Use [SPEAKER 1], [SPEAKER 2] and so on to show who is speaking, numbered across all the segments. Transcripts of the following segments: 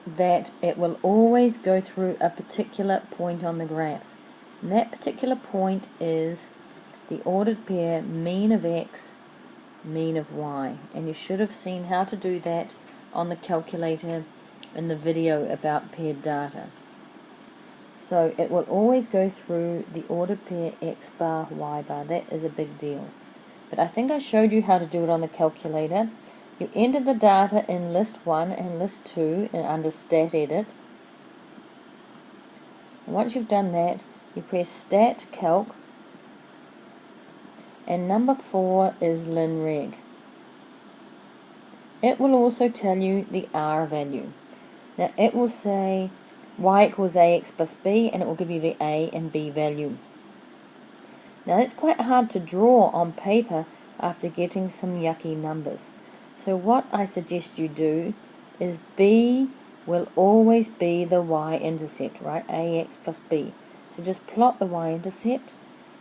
[SPEAKER 1] that it will always go through a particular point on the graph. And that particular point is the ordered pair mean of x, mean of y. And you should have seen how to do that on the calculator in the video about paired data. So it will always go through the ordered pair x bar, y bar. That is a big deal. But I think I showed you how to do it on the calculator. You enter the data in list 1 and list 2 and under stat edit. And once you've done that, you press stat calc, and number 4 is linreg. It will also tell you the R value. Now it will say y equals ax plus b, and it will give you the a and b value. Now it's quite hard to draw on paper after getting some yucky numbers. So what I suggest you do is b will always be the y-intercept, right? Ax plus b. So just plot the y-intercept,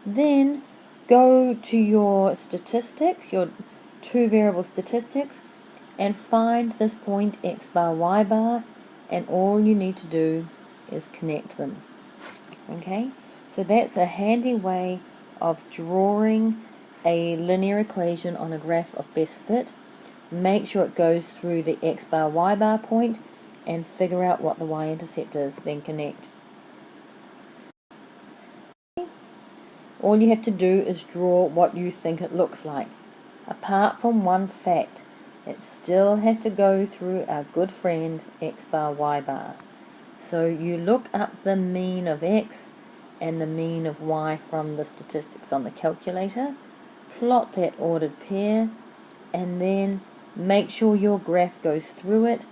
[SPEAKER 1] then go to your statistics, your two variable statistics, and find this point x bar, y bar, and all you need to do is connect them. Okay, so that's a handy way of drawing a linear equation on a graph of best fit. Make sure it goes through the x bar, y bar point, and figure out what the y-intercept is, then connect. All you have to do is draw what you think it looks like. Apart from one fact, it still has to go through our good friend x bar, y bar. So you look up the mean of x and the mean of y from the statistics on the calculator, plot that ordered pair, and then make sure your graph goes through it,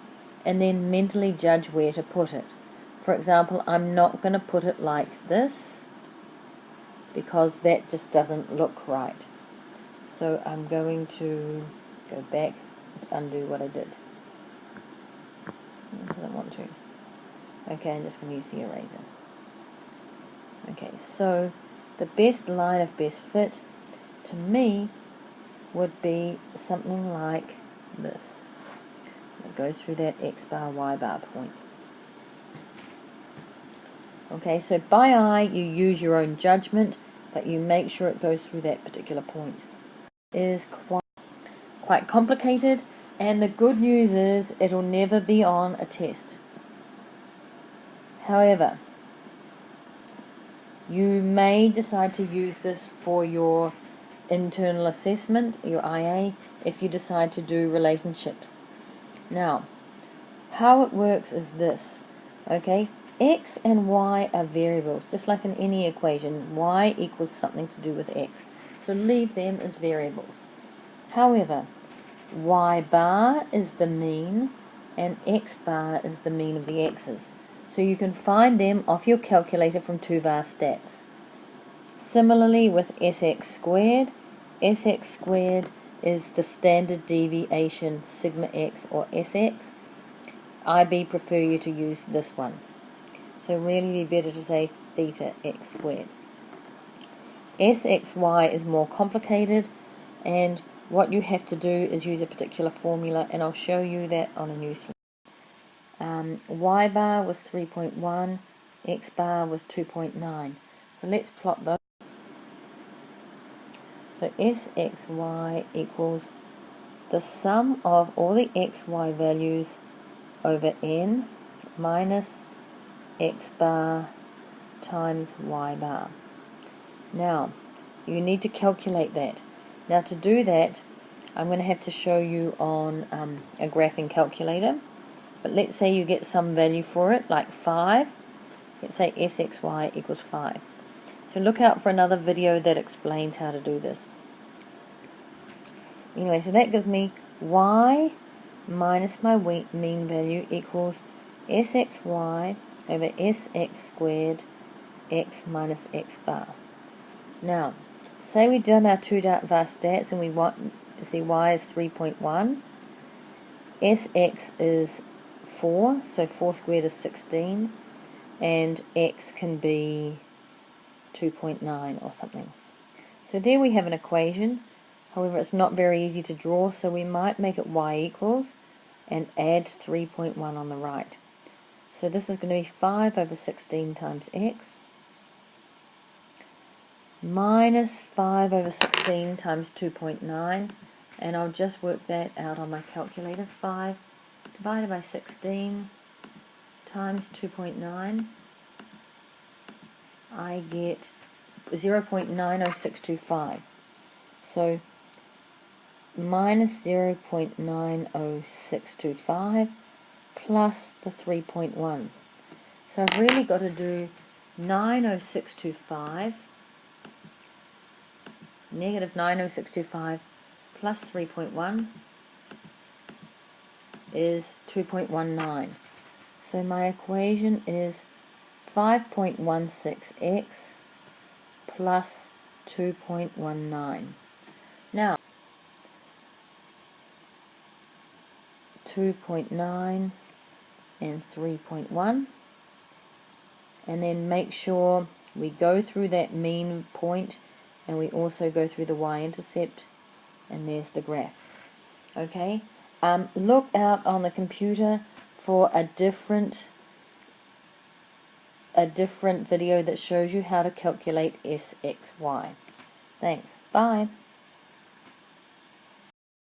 [SPEAKER 1] and then mentally judge where to put it. For example, I'm not going to put it like this because that just doesn't look right. So I'm going to go back and undo what I did. It doesn't want to. Okay, I'm just going to use the eraser. Okay, so the best line of best fit to me would be something like this. It goes through that x bar, y bar point. Okay, so by eye you use your own judgment, but you make sure it goes through that particular point. It is quite complicated, and the good news is it'll never be on a test. However, you may decide to use this for your internal assessment, your IA, if you decide to do relationships. Now, how it works is this, okay? X and y are variables, just like in any equation. Y equals something to do with x, so leave them as variables. However, y bar is the mean and x bar is the mean of the x's, so you can find them off your calculator from 2var stats. Similarly with sx squared is the standard deviation, sigma x or sx. IB prefer you to use this one. So really better to say theta x squared. Sxy is more complicated, and what you have to do is use a particular formula, and I'll show you that on a new slide. Y bar was 3.1, x bar was 2.9. So let's plot those. So Sxy equals the sum of all the xy values over n minus x bar times y bar. Now, you need to calculate that. Now to do that, I'm going to have to show you on a graphing calculator. But let's say you get some value for it, like 5. Let's say Sxy equals 5. So look out for another video that explains how to do this. Anyway, so that gives me y minus my mean value equals Sxy over Sx squared x minus x bar. Now, say we've done our 2var stats and we want to see y is 3.1, Sx is 4, so 4 squared is 16, and x can be 2.9 or something. So there we have an equation. However, it's not very easy to draw, so we might make it y equals and add 3.1 on the right. So this is going to be 5 over 16 times x minus 5 over 16 times 2.9, and I'll just work that out on my calculator. 5 divided by 16 times 2.9, I get 0.90625. So minus 0.90625 plus the 3.1. So I've really got to do 90625, negative 90625 plus 3.1 is 2.19. So my equation is 5.16x plus 2.19. Now, 2.9 and 3.1, and then make sure we go through that mean point, and we also go through the y-intercept, and there's the graph. Okay, look out on the computer for a different video that shows you how to calculate SXY. Thanks. Bye.